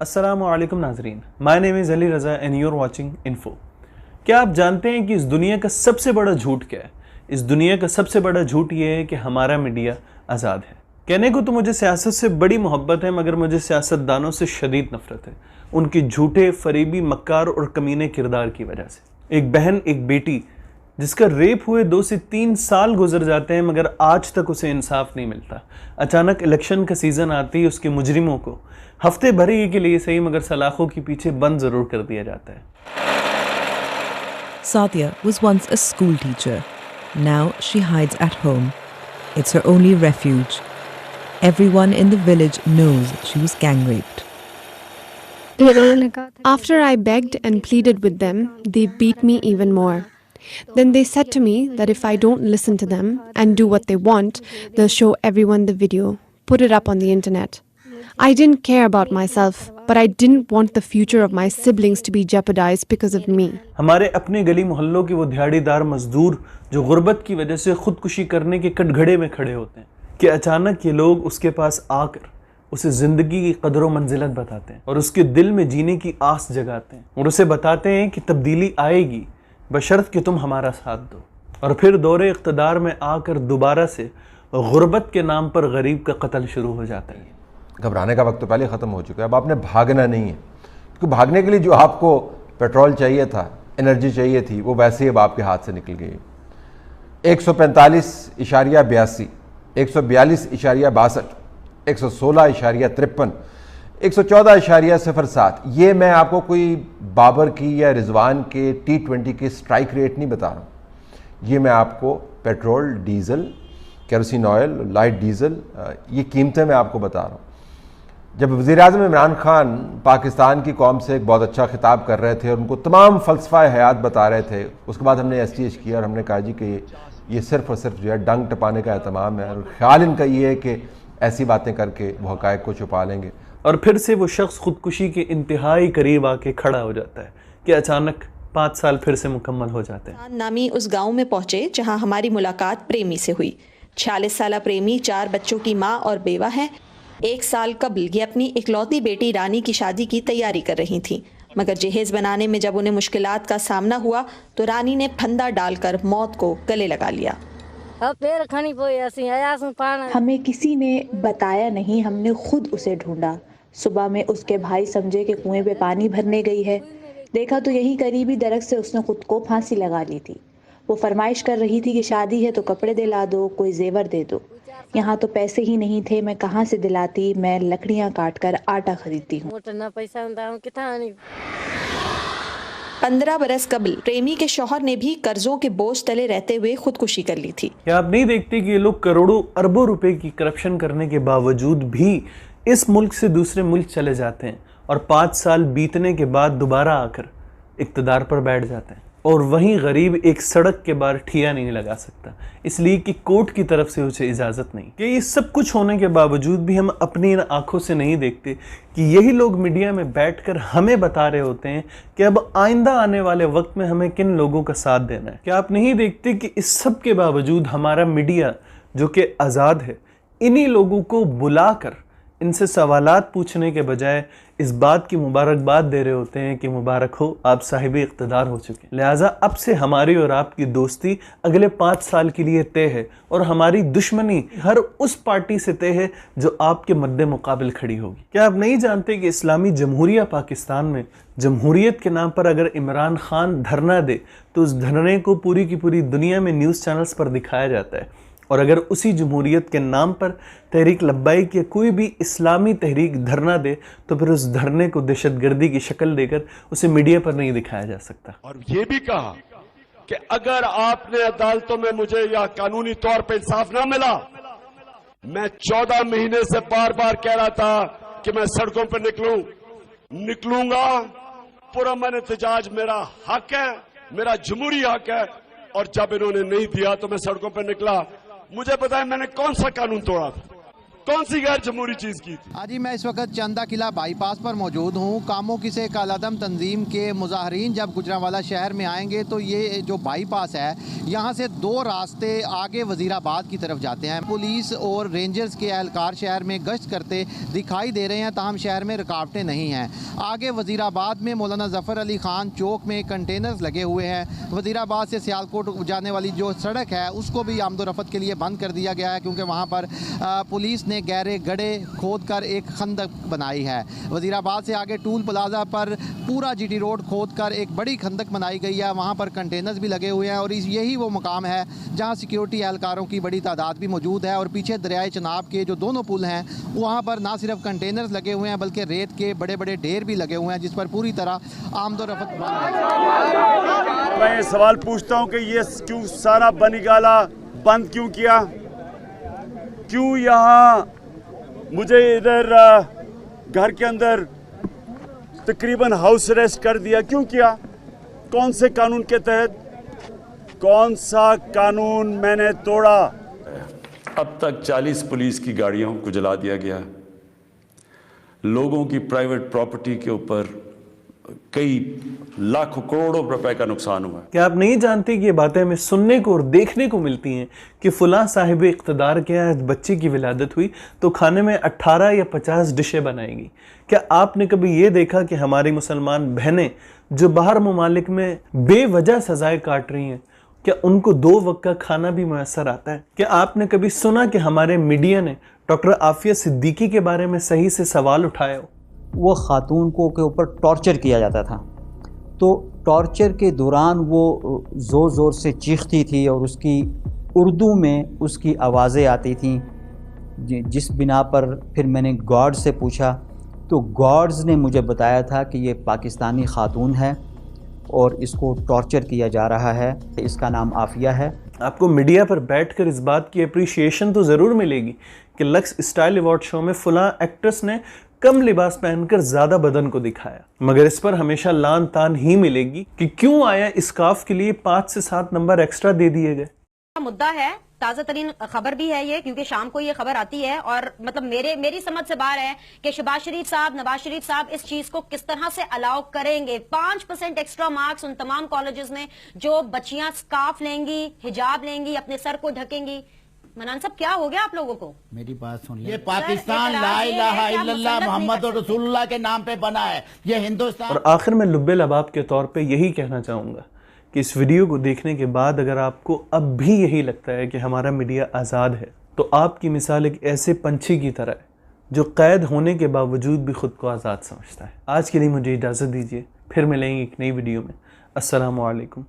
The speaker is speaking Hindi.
अस्सलामु अलैकुम नाजरीन, my name is Ali Raza and you are watching info. क्या आप जानते हैं कि इस दुनिया का सबसे बड़ा झूठ क्या है? इस दुनिया का सबसे बड़ा झूठ ये है कि हमारा मीडिया आज़ाद है। कहने को तो मुझे सियासत से बड़ी मोहब्बत है, मगर मुझे सियासतदानों से शदीद नफरत है, उनकी झूठे, फरेबी, मक्कार और कमीने किरदार की वजह से। एक बहन, एक बेटी जिसका रेप हुए 2 से 3 साल गुजर जाते हैं, मगर आज तक उसे इंसाफ नहीं मिलता। अचानक इलेक्शन का सीज़न आती है, उसके मुजरिमों को हफ्ते भर ही के लिए सही मगर सलाखों के पीछे बंद ज़रूर कर दिया जाता है। Sadia was once a school teacher. Now she hides at home. It's her only refuge. Everyone in the village knows she was gang raped. After I begged and pleaded with them, they beat me even more. Then they said to me that if I don't listen to them and do what they want, they'll show everyone the video, put it up on the internet. I didn't care about myself, but I didn't want the future of my siblings to be jeopardized because of me. हमारे अपने गली मोहल्लों के वो दिहाड़ीदार मजदूर जो गुर्बत की वजह से खुदकुशी करने के कटघरे में खड़े होते हैं कि अचानक ये लोग उसके पास आकर उसे ज़िंदगी की कदर व मंजिलत बताते हैं और उसके दिल में जीने की आस जगाते हैं और उसे बताते हैं कि तब्दीली आएगी बशर्त कि तुम हमारा साथ दो। और फिर दौरे इक़्तिदार में आकर दोबारा से गुर्बत के नाम पर गरीब का कत्ल शुरू हो जाता है। घबराने का वक्त तो पहले ख़त्म हो चुका है। अब आपने भागना नहीं है, क्योंकि भागने के लिए जो आपको पेट्रोल चाहिए था, एनर्जी चाहिए थी, वो वैसे ही अब आपके हाथ से निकल गई। 145.82, 142.62, 116.53, 114.07। ये मैं आपको कोई बाबर की या रिजवान के T20 के स्ट्राइक रेट नहीं बता रहा हूँ। ये मैं आपको petrol, diesel, kerosene oil, light diesel, ये कीमतें मैं आपको बता रहा हूँ। जब वज़ीर-ए-आज़म इमरान खान पाकिस्तान की कौम से एक बहुत अच्छा खिताब कर रहे थे और उनको तमाम फ़लसफ़ा हयात बता रहे थे, उसके बाद हमने STH किया और हमने कहा जी कि ये सिर्फ़ और सिर्फ जो है डंग टपाने का एहतमाम है और ख्याल इनका ये है कि ऐसी बातें करके वो हक़ाइक़ को छुपा लेंगे। और फिर से वो शख्स खुदकुशी के इंतहाई करीब आके खड़ा हो जाता है कि अचानक 5 साल फिर से मुकम्मल हो जाते हैं। नामी उस गाँव में पहुँचे जहाँ हमारी मुलाकात प्रेमी से हुई। 46 साल प्रेमी 4 बच्चों की माँ और बेवा है। 1 साल कबल ये अपनी इकलौती बेटी रानी की शादी की तैयारी कर रही थी, मगर जहेज बनाने में जब उन्हें मुश्किलात का सामना हुआ तो रानी ने फंदा डालकर मौत को गले लगा लिया। हमें किसी ने बताया नहीं, हमने खुद उसे ढूंढा। सुबह में उसके भाई समझे कि कुएं पे पानी भरने गई है, देखा तो यही करीबी दरख्त से उसने खुद को फांसी लगा ली थी। वो फरमाइश कर रही थी कि शादी है तो कपड़े दिला दो, कोई जेवर दे दो। यहाँ तो पैसे ही नहीं थे, मैं कहाँ से दिलाती, मैं लकड़ियाँ काट कर आटा खरीदती हूँ। 15 बरस कबल प्रेमी के शौहर ने भी कर्जों के बोझ तले रहते हुए खुदकुशी कर ली थी। क्या आप नहीं देखते कि ये लोग करोड़ों अरबों रुपए की करप्शन करने के बावजूद भी इस मुल्क से दूसरे मुल्क चले जाते हैं और 5 साल बीतने के बाद दोबारा आकर इक़्तिदार पर बैठ जाते हैं और वहीं गरीब एक सड़क के बाहर ठिया नहीं लगा सकता, इसलिए कि कोर्ट की तरफ से उसे इजाज़त नहीं। कि ये सब कुछ होने के बावजूद भी हम अपनी इन आंखों से नहीं देखते कि यही लोग मीडिया में बैठकर हमें बता रहे होते हैं कि अब आइंदा आने वाले वक्त में हमें किन लोगों का साथ देना है। क्या आप नहीं देखते कि इस सब के बावजूद हमारा मीडिया जो कि आज़ाद है, इन्हीं लोगों को बुलाकर इनसे सवालात पूछने के बजाय इस बात की मुबारकबाद दे रहे होते हैं कि मुबारक हो, आप साहिब इक़्तिदार हो चुके हैं। लिहाजा अब से हमारी और आपकी दोस्ती अगले 5 साल के लिए तय है और हमारी दुश्मनी हर उस पार्टी से तय है जो आपके मद्दे मुकाबिल खड़ी होगी। क्या आप नहीं जानते कि इस्लामी जमहूरिया पाकिस्तान में जमहूरियत के नाम पर अगर इमरान खान धरना दे तो उस धरने को पूरी की पूरी दुनिया में न्यूज़ चैनल्स पर दिखाया जाता है, और अगर उसी जमहूरियत के नाम पर तहरीक लब्बाइक या कोई भी इस्लामी तहरीक धरना दे तो फिर उस धरने को दहशतगर्दी की शक्ल देकर उसे मीडिया पर नहीं दिखाया जा सकता। और ये भी कहा कि अगर आपने अदालतों में मुझे या कानूनी तौर पर इंसाफ ना मिला, मैं 14 महीने से बार बार कह रहा था कि मैं सड़कों पर निकलूंगा। पुरअमन एहतजाज मेरा हक है, मेरा जमहूरी हक है, और जब इन्होंने नहीं दिया तो मैं सड़कों पर निकला। मुझे पता है मैंने कौन सा कानून तोड़ा था, कौन सी गैर जमहूरी चीज की थी? आज मैं इस वक्त चंदा किला बाईपास पर मौजूद हूँ। कामों की से कालादम तंजीम के मुजाहरीन जब गुजरांवाला शहर में आएंगे तो ये जो बाईपास है यहाँ से दो रास्ते आगे वजीराबाद की तरफ जाते हैं। पुलिस और रेंजर्स के एहलकार शहर में गश्त करते दिखाई दे रहे हैं, ताहम शहर में रुकावटें नहीं हैं। आगे वजीराबाद में मौलाना जफ़र अली ख़ान चौक में कंटेनर्स लगे हुए हैं। वजीराबाद से सियालकोट जाने वाली जो सड़क है उसको भी आमदोरफ़त के लिए बंद कर दिया गया है, क्योंकि वहाँ पर पुलिस ने गहरे गड्ढे खोद कर एक खंदक बनाई है। वजीराबाद से आगे टूल प्लाजा पर पूरा जीटी रोड खोद कर एक बड़ी खंदक बनाई गई है। वहाँ पर कंटेनर्स भी लगे हुए हैं और यही वो मुकाम है जहाँ सिक्योरिटी एहलकारों की बड़ी तादाद भी मौजूद है। और पीछे दरियाए चनाब के जो दोनों पुल हैं वहाँ पर ना सिर्फ कंटेनर्स लगे हुए हैं बल्कि रेत के बड़े बड़े ढेर भी लगे हुए हैं, जिस पर पूरी तरह आमदोरफ़त बंद है। मैं ये सवाल पूछता हूँ कि ये क्यों सारा बनिगाला बंद क्यों किया? क्यों यहाँ मुझे इधर घर के अंदर तकरीबन हाउस अरेस्ट कर दिया? क्यों किया? कौन से कानून के तहत? कौन सा कानून मैंने तोड़ा? अब तक 40 पुलिस की गाड़ियों को जला दिया गया। लोगों की प्राइवेट प्रॉपर्टी के ऊपर कई लाखों करोड़ों रुपए का नुकसान हुआ। क्या आप नहीं जानते कि ये बातें हमें सुनने को और देखने को मिलती हैं कि फलां साहिब इक़्तिदार के यहाँ बच्चे की विलादत हुई तो खाने में 18 या 50 डिशें बनाएगी। क्या आपने कभी ये देखा कि हमारी मुसलमान बहनें जो बाहर ममालिक में बेवजह सजाएं काट रही हैं, क्या उनको 2 वक्त का खाना भी मैसर आता है? क्या आपने कभी सुना कि हमारे मीडिया ने डॉक्टर आफिया सिद्दीकी के बारे में सही से सवाल उठाया हो? वो ख़ातून को के ऊपर टॉर्चर किया जाता था, तो टॉर्चर के दौरान वो ज़ोर ज़ोर से चीखती थी और उसकी उर्दू में उसकी आवाज़ें आती थीं, जिस बिना पर फिर मैंने गार्ड से पूछा तो गार्ड्स ने मुझे बताया था कि ये पाकिस्तानी ख़ातून है और इसको टॉर्चर किया जा रहा है, इसका नाम आफिया है। आपको मीडिया पर बैठकर इस बात की अप्रिशिएशन तो ज़रूर मिलेगी कि लक्स स्टाइल अवार्ड शो में फलां एक्ट्रेस ने कम लिबास पहनकर ज्यादा बदन को दिखाया, मगर इस पर हमेशा लान तान ही मिलेगी कि क्यों आया स्कार्फ के लिए 5 से 7 नंबर एक्स्ट्रा दे दिए गए। मुद्दा है, ताज़ा तरीन खबर भी है ये, क्योंकि शाम को ये खबर आती है और मतलब मेरी समझ से बाहर है कि शहबाज शरीफ साहब, नवाज शरीफ साहब इस चीज को किस तरह से अलाउ करेंगे। 5% एक्स्ट्रा मार्क्स उन तमाम कॉलेजेस में जो बच्चियां स्कार्फ लेंगी, हिजाब लेंगी, अपने सर को ढकेंगी। मनान साहब, क्या हो गया आप लोगों को? मेरी बात सुन लीजिए, ये पाकिस्तान ला इलाहा इल्लल्लाह मोहम्मद रसूलुल्लाह के नाम पे बना है, ये हिंदुस्तान। और आखिर में लुब्बे लबाब के तौर पे यही कहना चाहूँगा कि इस वीडियो को देखने के बाद अगर आपको अब भी यही लगता है कि हमारा मीडिया आज़ाद है, तो आपकी मिसाल एक ऐसे पंछी की तरह है जो कैद होने के बावजूद भी खुद को आज़ाद समझता है। आज के लिए मुझे इजाज़त दीजिए, फिर मिलेंगे एक नई वीडियो में। अस्सलामु अलैकुम।